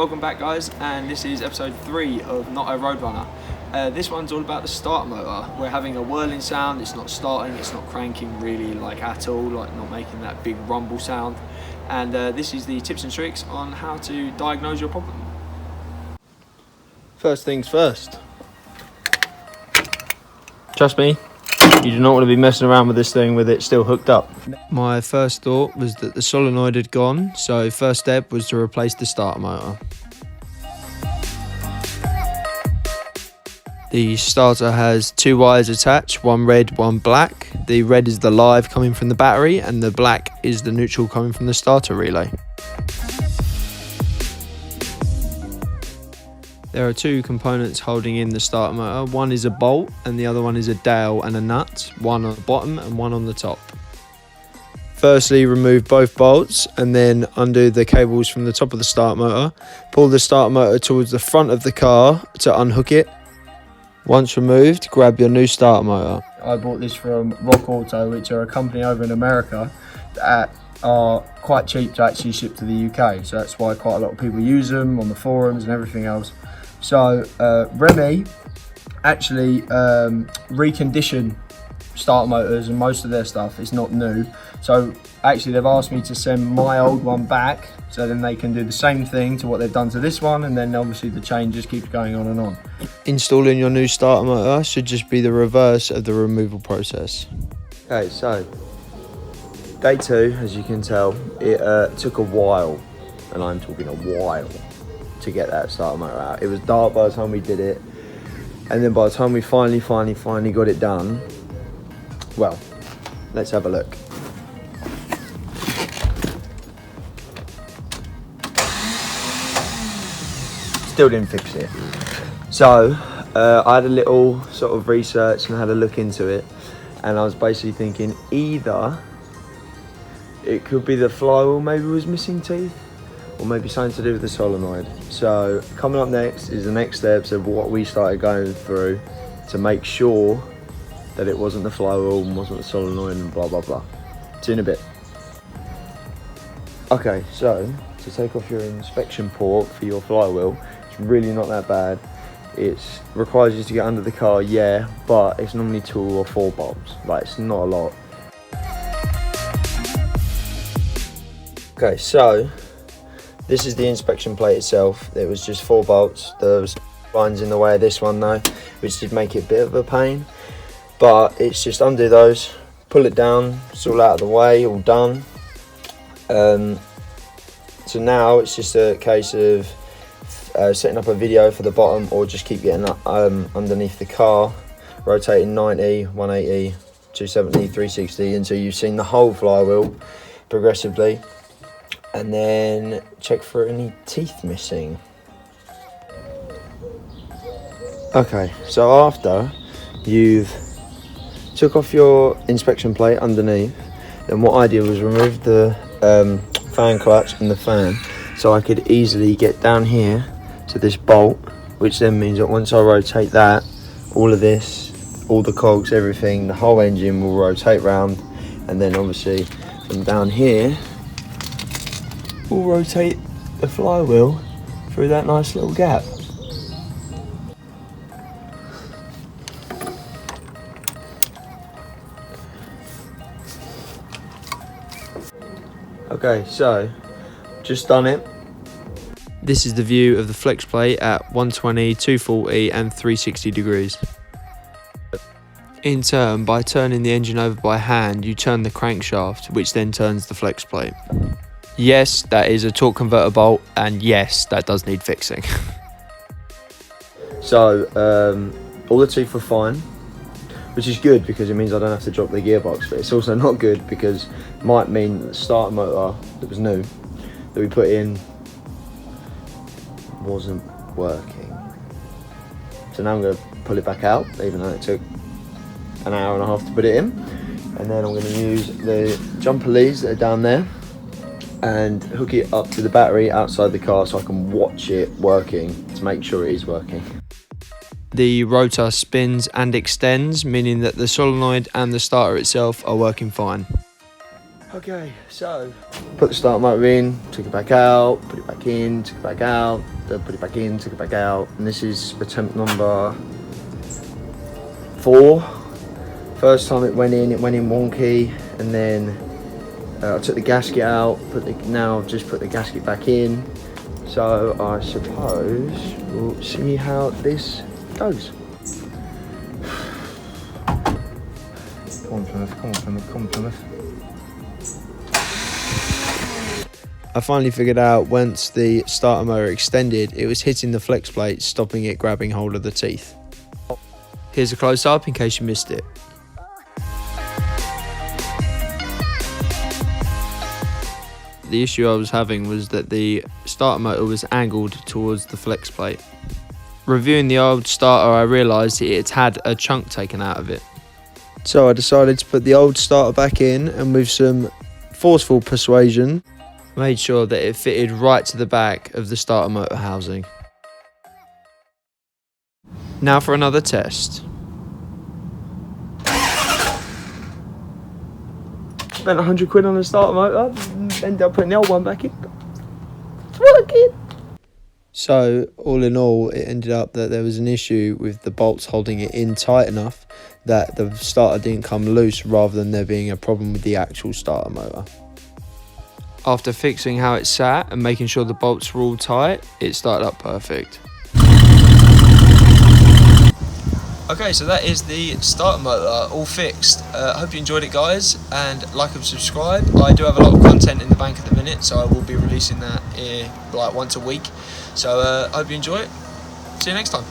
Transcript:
Welcome back guys, and this is episode 3 of NOTaROADRUNNER. This one's all about the starter motor. We're having a whirling sound, it's not starting, it's not cranking really like at all, like not making that big rumble sound. And this is the tips and tricks on how to diagnose your problem. First things first. Trust me, you do not want to be messing around with this thing with it still hooked up. My first thought was that the solenoid had gone, so first step was to replace the starter motor. The starter has 2 wires attached, one red, one black. The red is the live coming from the battery and the black is the neutral coming from the starter relay. There are 2 components holding in the starter motor. One is a bolt and the other one is a dowel and a nut, one on the bottom and one on the top. Firstly, remove both bolts and then undo the cables from the top of the starter motor. Pull the starter motor towards the front of the car to unhook it. Once removed, grab your new starter motor. I bought this from Rock Auto, which are a company over in America that are quite cheap to actually ship to the UK. So that's why quite a lot of people use them on the forums and everything else. So Remy actually recondition starter motors and most of their stuff is not new. So actually they've asked me to send my old one back so then they can do the same thing to what they've done to this one, and then obviously the chain just keeps going on and on. Installing your new starter motor should just be the reverse of the removal process. Okay, so day 2, as you can tell, it took a while, and I'm talking a while, to get that starter motor out. It was dark by the time we did it, and then by the time we finally got it done, well, let's have a look. Still didn't fix it. So I had a little sort of research and had a look into it, and I was basically thinking either it could be the flywheel maybe was missing teeth, or maybe something to do with the solenoid. So coming up next is the next steps of what we started going through to make sure that it wasn't the flywheel and wasn't the solenoid and blah blah blah. See you in a bit. Okay, so to take off your inspection port for your flywheel, it's really not that bad. It requires you to get under the car, yeah, but it's normally 2 or 4 bolts. Like, it's not a lot. Okay, so this is the inspection plate itself. It was just 4 bolts. There was lines in the way of this one though, which did make it a bit of a pain. But it's just undo those, pull it down, it's all out of the way, all done. So now it's just a case of setting up a video for the bottom, or just keep getting up underneath the car, rotating 90, 180, 270, 360 until you've seen the whole flywheel progressively, and then check for any teeth missing. Okay, so after you've took off your inspection plate underneath, then what I did was remove the fan clutch and the fan, so I could easily get down here to this bolt, which then means that once I rotate that, all of this, all the cogs, everything, the whole engine will rotate round, and then obviously from down here we'll rotate the flywheel through that nice little gap. Okay, so just done it. This is the view of the flex plate at 120, 240 and 360 degrees. In turn, by turning the engine over by hand, you turn the crankshaft, which then turns the flex plate. Yes, that is a torque converter bolt, and yes, that does need fixing. So all the teeth were fine, which is good because it means I don't have to drop the gearbox, but it's also not good because it might mean that the starter motor that was new, that we put in, wasn't working. So now I'm going to pull it back out, even though it took an hour and a half to put it in, and then I'm going to use the jumper leads that are down there and hook it up to the battery outside the car so I can watch it working to make sure it is working. The rotor spins and extends, meaning that the solenoid and the starter itself are working fine. Okay, so put the starter motor in, took it back out, put it back in, took it back out, then put it back in, took it back out, and this is attempt number 4. First time it went in wonky, and then I took the gasket out, now I've just put the gasket back in. So I suppose we'll see how this goes. Come on, Plymouth, come on, Plymouth, come on, Plymouth. I finally figured out once the starter motor extended, it was hitting the flex plate, stopping it grabbing hold of the teeth. Here's a close up in case you missed it. The issue I was having was that the starter motor was angled towards the flex plate. Reviewing the old starter, I realised it had a chunk taken out of it. So I decided to put the old starter back in, and with some forceful persuasion, made sure that it fitted right to the back of the starter motor housing. Now for another test. Spent 100 quid on the starter motor, ended up putting the old one back in. It's working! So, all in all, it ended up that there was an issue with the bolts holding it in tight enough that the starter didn't come loose, rather than there being a problem with the actual starter motor. After fixing how it sat and making sure the bolts were all tight, it started up perfect. Okay, so that is the starter motor all fixed. I hope you enjoyed it, guys, and like and subscribe. I do have a lot of content in the bank at the minute, so I will be releasing that like once a week. So I hope you enjoy it. See you next time.